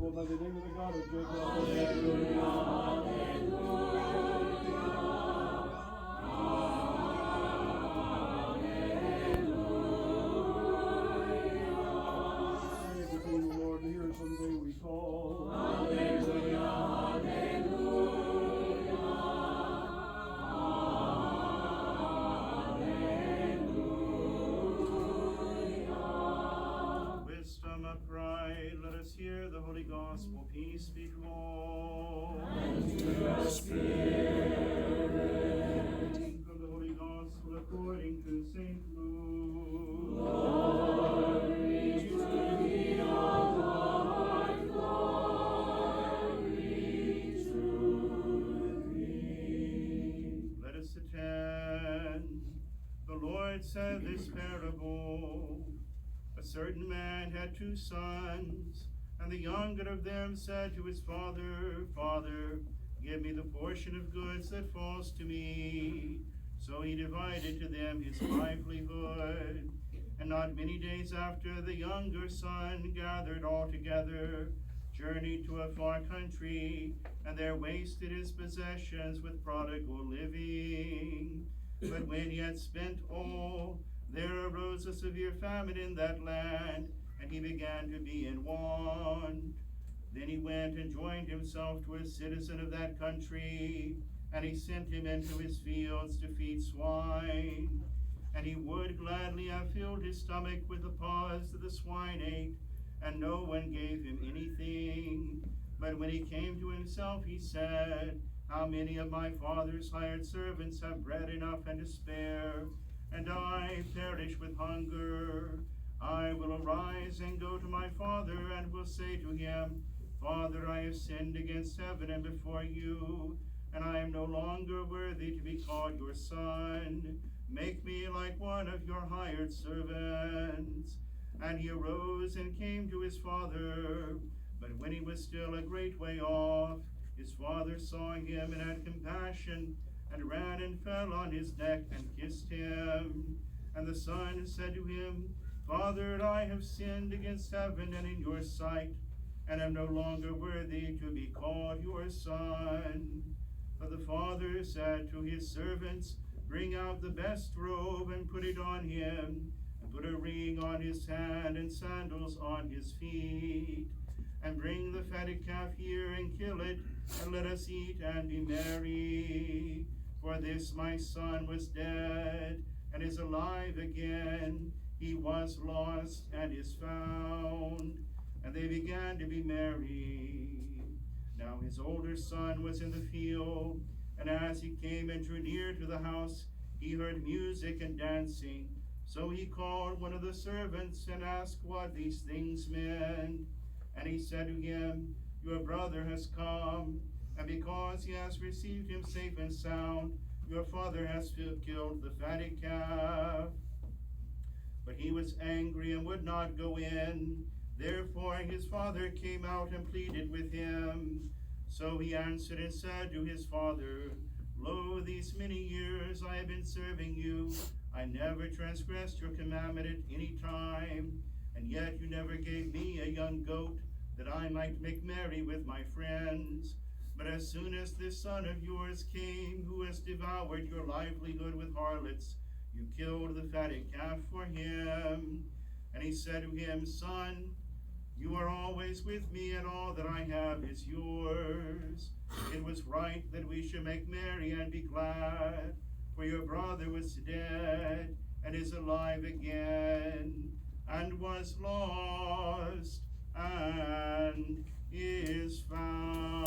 invincible by the name of the God of Jacob. Alleluia, alleluia. Say the King, the Lord, here someday we call. Alleluia, alleluia. Let us hear the Holy Gospel. Peace be to all. And to your spirit. From the Holy Gospel according to St. Luke. Glory to thee, O Lord, glory to thee. Let us attend. The Lord said this parable. A certain man had 2 sons, and the younger of them said to his father, Father, give me the portion of goods that falls to me. So he divided to them his livelihood. And not many days after, the younger son gathered all together, journeyed to a far country, and there wasted his possessions with prodigal living. But when he had spent all, there arose a severe famine in that land, and he began to be in want. Then he went and joined himself to a citizen of that country, and he sent him into his fields to feed swine. And he would gladly have filled his stomach with the pods that the swine ate, and no one gave him anything. But when he came to himself, he said, How many of my father's hired servants have bread enough and to spare, and I perish with hunger? I will arise and go to my father, and will say to him, Father, I have sinned against heaven and before you, and I am no longer worthy to be called your son. Make me like one of your hired servants. And he arose and came to his father. But when he was still a great way off, his father saw him and had compassion, and ran and fell on his neck and kissed him. And the son said to him, Father, I have sinned against heaven and in your sight, and am no longer worthy to be called your son. But the father said to his servants, Bring out the best robe and put it on him, and put a ring on his hand and sandals on his feet. And bring the fatted calf here and kill it, and let us eat and be merry. For this my son was dead, and is alive again. He was lost, and is found. And they began to be merry. Now his older son was in the field, and as he came and drew near to the house, he heard music and dancing. So he called one of the servants and asked what these things meant. And he said to him, Your brother has come, and because he has received him safe and sound, your father has killed the fatted calf. But he was angry and would not go in. Therefore his father came out and pleaded with him. So he answered and said to his father, Lo, these many years I have been serving you. I never transgressed your commandment at any time, and yet you never gave me a young goat, that I might make merry with my friends. But as soon as this son of yours came, who has devoured your livelihood with harlots, you killed the fatted calf for him. And he said to him, Son, you are always with me, and all that I have is yours. It was right that we should make merry and be glad, for your brother was dead and is alive again, and was lost and is found.